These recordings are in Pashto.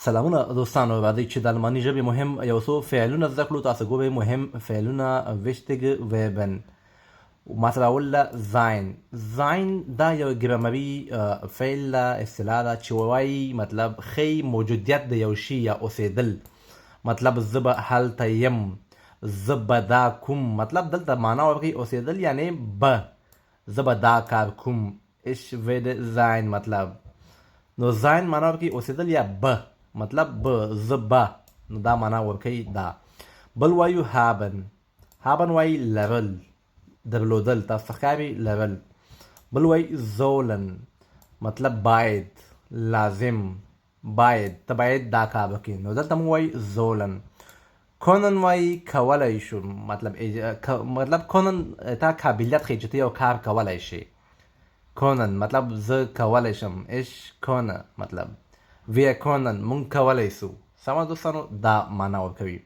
سلامونه دوستانو، راځئ چې د الماني ژبې مهم یو څو فعلونه زده کړو. تاسو ګورئ مهم فعلونه wichtige verben. مثلا اوله sein. sein دا یو ګرامري فعل ده، اصطلاح ده چې وایي مطلب ښیي موجودیت د یو شي یا اوسېدل. مطلب زه به هلته یم، زه به دا کوم. مطلب دلته معنا ورکوي اوسېدل یعنی به، زه به دا کار کوم. ich werde sein مطلب نو sein معنا ورکوي اوسېدل یا به مطلب به، زه به، نو دا معنا ورکوي دا. بل وایو haben. haben وایي لرل، درلودل، تاسو ته ښکاري لرل. بل وایي sollen مطلب باید، لازم، باید، ته باید دا کار وکړې، نو دلته موږ وایي sollen. können وایي کولی شو، مطلب können تا قابلیت ښیي چې ته یو کار کولی شي. können مطلب زه کولی شم. ich کنه مطلب wir können مونږ کولی سو. سمه دوستانو دا معنا ورکوي.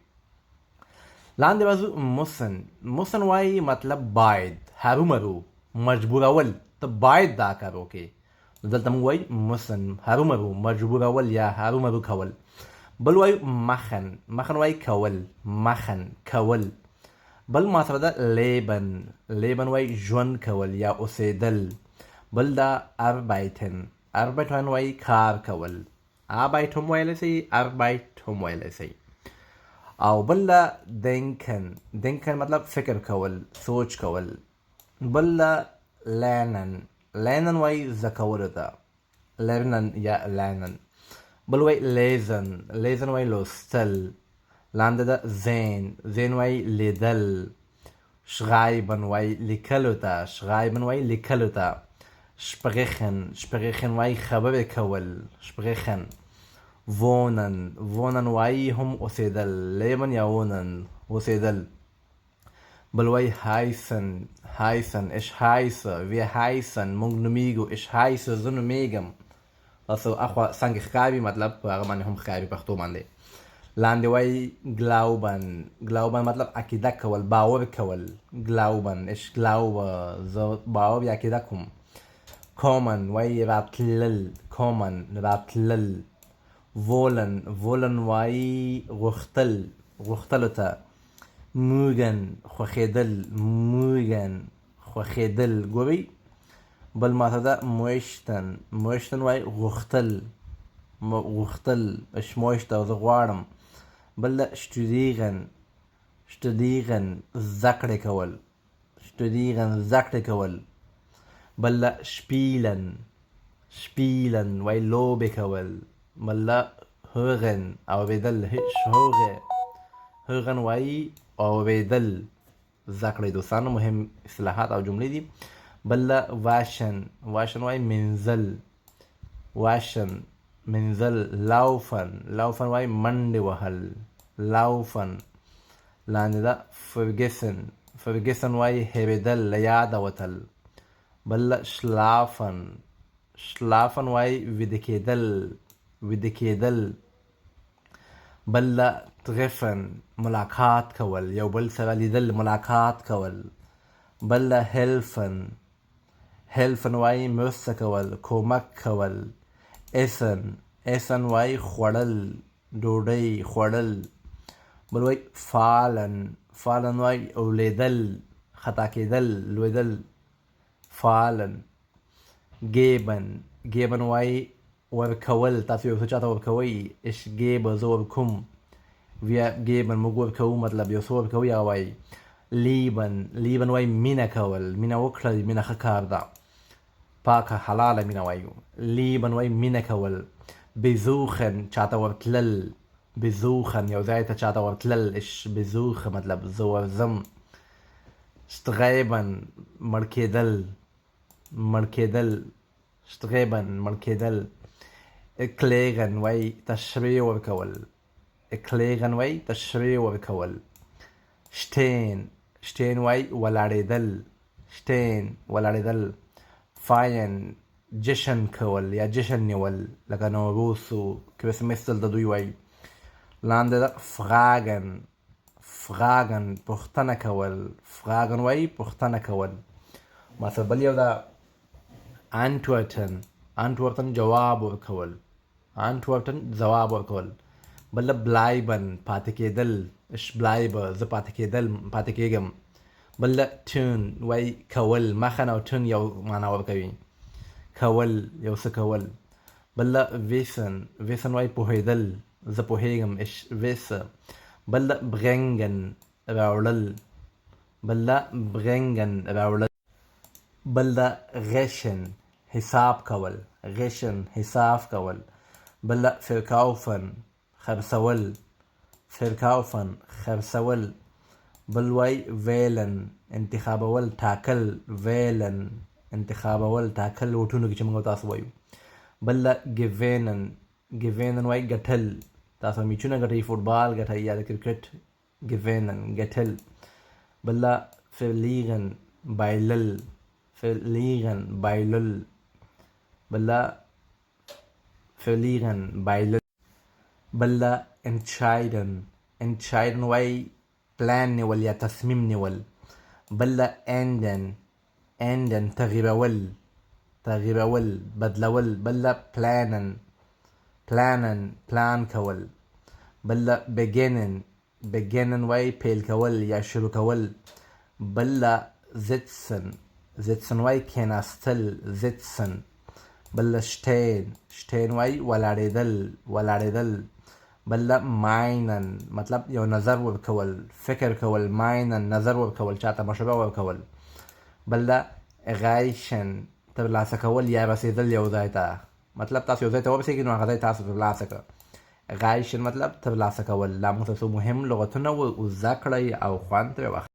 لاندې راځو müssen. müssen وایي مطلب باید، هرومرو، مجبورول، ته باید دا کار وکړې. نو دلته موږ وایي müssen، هرومرو، مجبورول یا هرومرو کول. بل وایو machen. machen وایي کول، machen کول. بل ماته ده leben. leben وایي ژوند کول یا اوسېدل. بل دا arbeiten. arbeiten وایي کار کول. arbeit هم ویلی سي، arbeit هم ویلی سي. او بل دا denken. denken مطلب فکر کول، سوچ کول. بل دا lernen. lernen وایي زده کولو ته، lernen یا lernen. بل وایي lesen. lesen وایي لوستل. لاندې ده sehen. sehen وایي لیدل. schreiben وایي لیکلو ته، schreiben وایي لیکلو ته. sprechen. sprechen وایي خبرې کول، sprechen. wohnen. wohnen وایي هم اوسېدل، leben یا wohnen اوسېدل. بل وایي heißen. heißen ich heiße، wir heißen موږ نومیږو. ich heiße زه نومیږم. تاسو اخوا څنګه ښکاري مطلب په هغه باندې هم ښکاري پښتو باندې. لاندې وایي glauben. glauben مطلب عقیده کول، باور کول. glauben ich glaube زه باور یا عقیده کوم. kommen وایي راتلل، kommen راتلل. wollen. wollen وایي غوښتل، غوښتلو ته. mögen خوښېدل، mögen خوښېدل. ګورئ بل ماته ده möchten. möchten وایي غوښتل، غوښتل. ich möchte زه غواړم. بل ده studieren. studieren زده کړې کول، studieren زده کړې کول. بل ده spielen. spielen وایي لوبې کول. بل ده hören اورېدل، ich höre. hören وایي اورېدل. زده کړئ دوستانو، مهم اصطلاحات او جملې دي. بل ده waschen. waschen وایي مینځل، waschen مینځل. laufen. laufen وایي منډې وهل، laufen. لاندې ده vergessen. vergessen وایي هېرېدل، له یاده وتل. بل ده schlafen. schlafen وایي ویده کېدل، ویده کېدل. بل ده treffen ملاقات کول، یو بل سره لیدل، ملاقات کول. بل ده helfen. helfen وایي مرسته کول، کومک کول. essen. essen وایي خوړل، ډوډۍ خوړل. بل وایي fallen. fallen وایي اولیدل، خطا کېدل، لوېدل. fallen. geben. geben وایي ورکول، تاسو یو څه چاته ورکوئ. ich gebe زه ورکوم. wir geben موږ ورکوو، مطلب یو څه ورکوي هغه وایي. lieben. lieben وایي مینه کول، مینه وکړئ، مینه ښه کار ده، پاکه حلاله مینه وایو. lieben وایي مینه کول. besuchen چاته ورتلل، besuchen یو ځای ته چاته ورتلل. ich besuche مطلب زه ورځم. streben مړ کېدل، مړ کېدل. streben مړ کېدل. erklären وایي تشریح ورکول، erklären وایي تشریح ورکول. stehen. stehen وایي ولاړېدل، stehen ولاړېدل. feiern جشن کول یا جشن نیول، لکه نوروز و کریسمس دلته دوی وایي. لاندې ده fragen. fragen پوښتنه کول، fragen وایي پوښتنه کول. مثلا بل یو ده antworten. antworten جواب ورکول، antworten ځواب ورکول. بله bleiben پاتې کېدل، ich bleibe زه پاتې کېږم. بله tun وای کول، machen او tun یو معنا ورکوي، کول یو څه کول. بله wissen وای پوهېدل، زه پوهېږم ich wisse. بله bringen راوړل، راوړل. بله غشن حساب کول، حساب کول. بله verkaufen خرڅول. بل وای wählen انتخابول، ټاکل، wählen انتخابول، ټاکل ووټونو کې چې موږ تاسو وایو. بله gewinnen وای ګټل، تاسو میچونه ګټئ، فوټبال ګټئ یا د کرکټ. gewinnen ګټل. بله verlieren بایلل، بله verlieren بایلل. بله entscheiden وای پلان نیول یا تصمیم نیول. بله enden تغییرول، بدلول. بله پلان کول. بله beginnen وای پیل کول یا شروع کول. بله sitzen وای کېناستل، بله stehen وای ولاړېدل. بله meinen مطلب یو نظر ورکول، فکر کول. meinen نظر ورکول، چاته مشوره ورکول. بله erreichen ترلاسه کول یا رسېدل یو ځای ته، مطلب تاسو یو ځای ته ورسېږئ نو هغه ځای تاسو ترلاسه کړه. erreichen مطلب ترلاسه کول. دا موږ ته څو مهم لغتونه ور زده کړئ او خوند ترې واخلئ.